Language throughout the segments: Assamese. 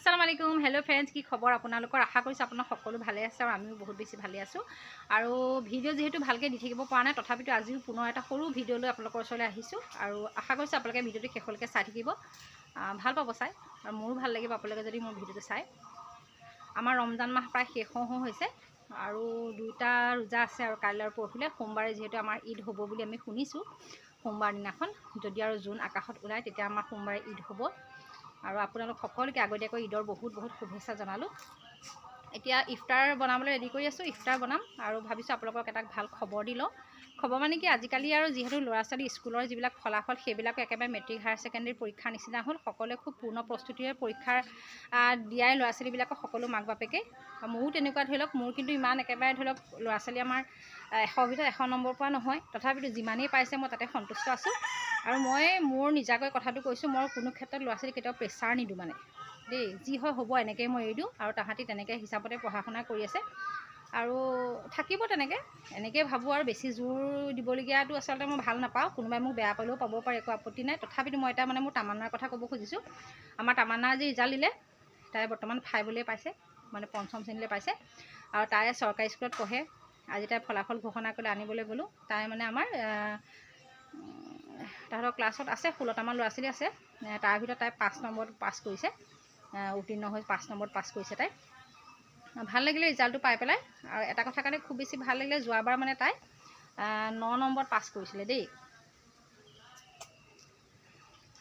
আসসালামু আলাইকুম হেল্ল' ফ্ৰেণ্ডছ, কি খবৰ আপোনালোকৰ? আশা কৰিছোঁ আপোনালোক সকলো ভালে আছে আৰু আমিও বহুত বেছি ভালে আছোঁ। আৰু ভিডিঅ' যিহেতু ভালকৈ দি থাকিব পৰা নাই, তথাপিতো আজিও পুনৰ এটা সৰু ভিডিঅ' লৈ আপোনালোকৰ ওচৰলৈ আহিছোঁ আৰু আশা কৰিছোঁ আপোনালোকে ভিডিঅ'টো শেষলৈকে চাই থাকিব, ভাল পাব চাই, আৰু মোৰো ভাল লাগিব আপোনালোকে যদি মোৰ ভিডিঅ'টো চায়। আমাৰ ৰমজান মাহ প্ৰায় শেষ হওঁ হৈছে আৰু 2টা ৰোজা আছে আৰু কাইলৈ আৰু পৰহিলৈ সোমবাৰে যিহেতু আমাৰ ঈদ হ'ব বুলি আমি শুনিছোঁ। সোমবাৰ দিনাখন যদি আৰু জোন আকাশত ওলায় তেতিয়া আমাৰ সোমবাৰে ঈদ হ'ব। আৰু আপোনালোক সকলোকে আগতীয়াকৈ ঈদৰ বহুত শুভেচ্ছা জনালোঁ। এতিয়া ইফতাৰ বনাবলৈ ৰেডি কৰি আছোঁ, ইফতাৰ বনাম আৰু ভাবিছোঁ আপোনালোকক এটা ভাল খবৰ দি লওঁ। খবৰ মানে কি, আজিকালি আৰু যিহেতু ল'ৰা ছোৱালী স্কুলৰ যিবিলাক ফলাফল সেইবিলাকো একেবাৰে মেট্ৰিক হায়াৰ ছেকেণ্ডেৰী পৰীক্ষাৰ নিচিনা হ'ল। সকলোৱে খুব পূৰ্ণ প্ৰস্তুতিৰে পৰীক্ষাৰ দিয়াই ল'ৰা ছোৱালীবিলাকক, সকলো মাক বাপেকে। মোৰো তেনেকুৱা ধৰি লওক, মোৰ কিন্তু ইমান একেবাৰে ধৰি লওক ল'ৰা ছোৱালী আমাৰ 100 ভিতৰত 100 নম্বৰ পোৱা নহয়, তথাপিতো যিমানেই পাইছে মই তাতে সন্তুষ্ট আছোঁ। আৰু মই মোৰ নিজাকৈ কথাটো কৈছোঁ, মই কোনো ক্ষেত্ৰত ল'ৰা ছোৱালীক কেতিয়াও প্ৰেছাৰ নিদিওঁ মানে দেই, যি হয় হ'ব এনেকৈ মই এৰি দিওঁ। আৰু তাহাঁতি তেনেকৈ হিচাপতে পঢ়া শুনা কৰি আছে আৰু থাকিব এনেকৈ ভাবোঁ। আৰু বেছি জোৰ দিবলগীয়াটো আচলতে মই ভাল নাপাওঁ, কোনোবাই মোক বেয়া পালেও পাব পাৰে, একো আপত্তি নাই। তথাপিতো মই এটা মোৰ তামান্নাৰ কথা ক'ব খুজিছোঁ। আমাৰ তামান্না আজি ৰিজাল্ট দিলে, তাই বৰ্তমান 5 পাইছে, মানে 5ম শ্ৰেণীলৈ পাইছে আৰু তাই চৰকাৰী স্কুলত পঢ়ে। আজি তাই ফলাফল ঘোষণা কৰি আনিবলৈ গ'লোঁ। তাই মানে আমাৰ তাহাঁতৰ ক্লাছত আছে 16টামান ল'ৰা ছোৱালী আছে, তাৰ ভিতৰত তাই 5 নম্বৰত পাছ কৰিছে, উত্তীৰ্ণ হৈ 5 নম্বৰত পাছ কৰিছে। তাই ভাল লাগিলে ৰিজাল্টটো পাই পেলাই। আৰু এটা কথা কাৰণে খুব বেছি ভাল লাগিলে, যোৱাবাৰ মানে তাই 9 নম্বৰত পাছ কৰিছিলে দেই।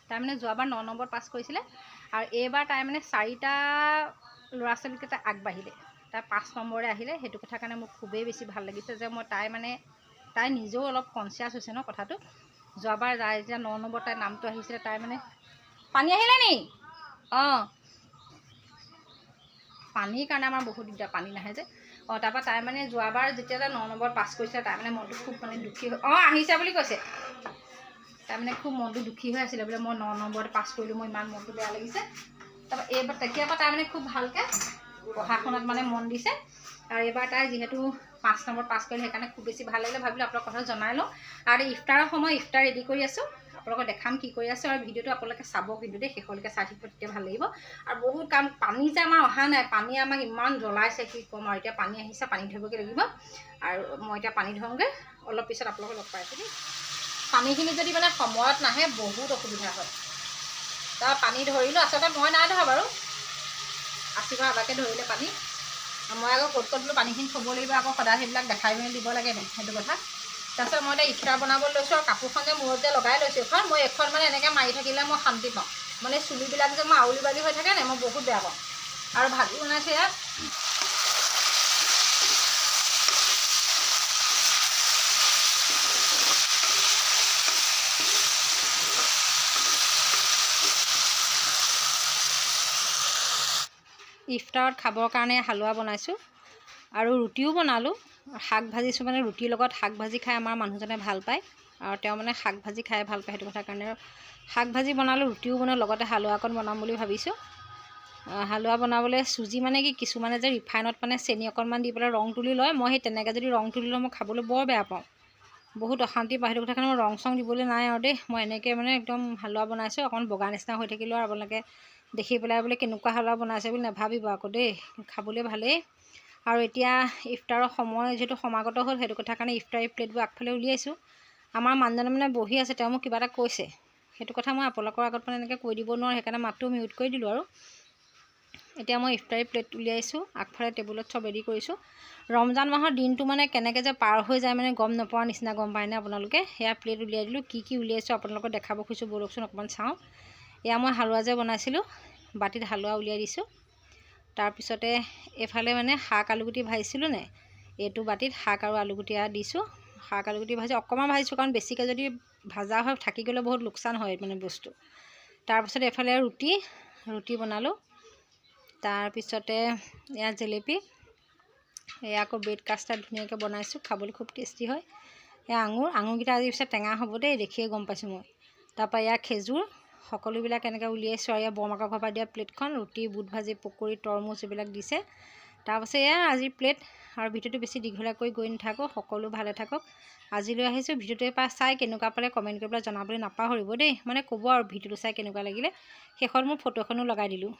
তাই মানে যোৱাবাৰ 9 নম্বৰত পাছ কৰিছিলে আৰু এইবাৰ তাই মানে 4টা ল'ৰা ছোৱালীকে তাই আগবাঢ়িলে, তাই 5 নম্বৰে আহিলে। সেইটো কথা কাৰণে মোক খুবেই বেছি ভাল লাগিছে যে মই তাই নিজেও অলপ কনচিয়াছ হৈছে ন কথাটো। যোৱাবাৰ তাই যেতিয়া 9 নম্বৰত তাইৰ নামটো আহিছিলে, তাই মানে পানী আহিলে নি? অঁ, পানীৰ কাৰণে আমাৰ বহুত দিগদাৰ, পানী নাহে যে। তাৰপৰা তাই মানে যোৱাবাৰ যেতিয়া তাই 9 নম্বৰত পাছ কৰিছিলে, তাই মানে মনটো খুব দুখী হৈ আহিছে বুলি কৈছে। তাই মানে খুব মনটো দুখী হৈ আছিলে বোলে, মই 9 নম্বৰত পাছ কৰিলোঁ, মই ইমান মনটো বেয়া লাগিছে। তাৰপৰা এইবাৰ তেতিয়াৰ পৰা তাই মানে খুব ভালকৈ পঢ়া শুনাত মন দিছে। আৰু এইবাৰ তাই যিহেতু 5 নম্বৰত পাছ কৰিলে, সেইকাৰণে খুব বেছি ভাল লাগিলে, ভাবিলোঁ আপোনালোকৰ কথা জনাই লওঁ। আৰু ইফতাৰৰ সময় ইফতাৰ ৰেডি কৰি আছোঁ, আপোনালোকক দেখাম কি কৰি আছোঁ। আৰু ভিডিঅ'টো আপোনালোকে চাব কিন্তু দেই, শেষলৈকে চাই থাকিব, তেতিয়া ভাল লাগিব। আৰু বহুত কাম, পানী যে আমাৰ অহা নাই, পানী আমাক ইমান জ্বলাইছে কি ক'ম আৰু। এতিয়া পানী আহিছে, পানী ধৰিবগৈ লাগিব। আৰু মই এতিয়া পানী ধৰোঁগৈ, অলপ পিছত আপোনালোকক লগ পাইছোঁ দেই। পানীখিনি যদি সময়ত নাহে বহুত অসুবিধা হয়। তাৰ পানী ধৰিলোঁ, আচলতে মই নাই ধৰা বাৰু, আশীৰ্বাদ আবাকে ধৰিলে পানী। মই আকৌ ক'ত বোলো পানীখিনি থ'ব লাগিব, আকৌ সদায় সেইবিলাক দেখাই মেলি দিব লাগে নে, সেইটো কথা। তাৰপিছত মই এতিয়া ইফতাৰ বনাবলৈ লৈছোঁ। আৰু কাপোৰখন যে মূৰত যে লগাই লৈছোঁ, মই এখন এনেকৈ মাৰি থাকিলে মই শান্তি পাওঁ। চুলিবিলাক যে মই আউলি বালি হৈ থাকে নে, মই বহুত বেয়া পাওঁ। আৰু ভাজি বনাইছোঁ ইয়াত, ইফতাৰত খাবৰ কাৰণে হালোৱা বনাইছোঁ আৰু ৰুটিও বনালোঁ। শাক ভাজিছোঁ, ৰুটিৰ লগত শাক ভাজি খাই আমাৰ মানুহজনে ভাল পায়, আৰু তেওঁ শাক ভাজি খাই ভাল পায়, সেইটো কথা কাৰণে শাক ভাজি বনালোঁ, ৰুটিও বনালোঁ, লগতে হালোৱা অকণ বনাম বুলি ভাবিছোঁ। হালোৱা বনাবলৈ চুজি কি, কিছুমানে যে ৰিফাইনত চেনি অকণমান দি পেলাই ৰং তুলি লয়, মই সেই তেনেকৈ যদি ৰং তুলি লওঁ মই খাবলৈ বৰ বেয়া পাওঁ, বহুত অশান্তি পাওঁ। সেইটো কথা কাৰণে মই ৰং চং দিবলৈ নাই আৰু দেই। মই এনেকৈ একদম হালোৱা বনাইছোঁ, অকণ বগা নিচিনা হৈ থাকিলেও আৰু আপোনালোকে দেখি পেলাই বোলে কেনেকুৱা হালোৱা বনাইছে বুলি নাভাবিব আকৌ দেই, খাবলৈ ভালেই। আৰু এতিয়া ইফতাৰৰ সময় যিহেতু সমাগত হ'ল, সেইটো কথা কাৰণে ইফতাৰী প্লেটবোৰ আগফালে উলিয়াইছোঁ। আমাৰ মানুহজনে বহি আছে, তেওঁ মোক কিবা এটা কৈছে, সেইটো কথা মই আপোনালোকৰ আগত এনেকৈ কৈ দিব নোৱাৰোঁ, সেইকাৰণে মাতটো মিউট কৰি দিলোঁ। আৰু এতিয়া মই ইফতাৰী প্লেট উলিয়াইছোঁ, আগফালে টেবুলত চব ৰেডি কৰিছোঁ। ৰমজান মাহৰ দিনটো কেনেকৈ যে পাৰ হৈ যায় গম নোপোৱাৰ নিচিনা, গম পায়নে আপোনালোকে। সেয়া প্লেট উলিয়াই দিলোঁ, কি উলিয়াইছোঁ আপোনালোকক দেখাব খুজিছোঁ, ব'লকচোন অকণমান চাওঁ। এয়া মই হালোৱা যে বনাইছিলোঁ, বাতিত হালোৱা উলিয়াই দিছোঁ। তাৰপিছতে এইফালে শাক আলুগুটি ভাজিছিলোঁ নে, এইটো বাতিত শাক আৰু আলুগুটি দিছোঁ। শাক আলুগুটি ভাজি অকণমান ভাজিছোঁ, কাৰণ বেছিকৈ যদি ভাজা হয় থাকি গ'লে বহুত লোকচান হয় বস্তু। তাৰপিছত এইফালে ৰুটি বনালোঁ। তাৰপিছতে এয়া জেলেপি, এয়া আকৌ ব্ৰেড কাষ্টাৰ্ড ধুনীয়াকৈ বনাইছোঁ, খাবলৈ খুব টেষ্টি হয়। এয়া আঙুৰকেইটা আজি পিছত টেঙা হ'ব দেই, দেখিয়ে গম পাইছোঁ মই। তাৰপৰা এয়া খেজুৰ, সকলোবিলাক এনেকৈ উলিয়াইছোঁ। আৰু এয়া বৰমাকৰ ঘৰৰ পৰা দিয়া প্লেটখন, ৰুটি, বুট ভাজি, পকৰি, তৰমুজ এইবিলাক দিছে। তাৰপাছত এয়া আজিৰ প্লেট। আৰু ভিডিঅ'টো বেছি দীঘলীয়া কৰি গৈ নাথাকোঁ, সকলো ভালে থাকক। আজিলৈ আহিছোঁ। ভিডিঅ'টো এবাৰ চাই কেনেকুৱা পালে কমেণ্ট কৰি পেলাই জনাবলৈ নাপাহৰিব দেই, ক'ব আৰু ভিডিঅ'টো চাই কেনেকুৱা লাগিলে। শেষত মোৰ ফটো এখনো লগাই দিলোঁ।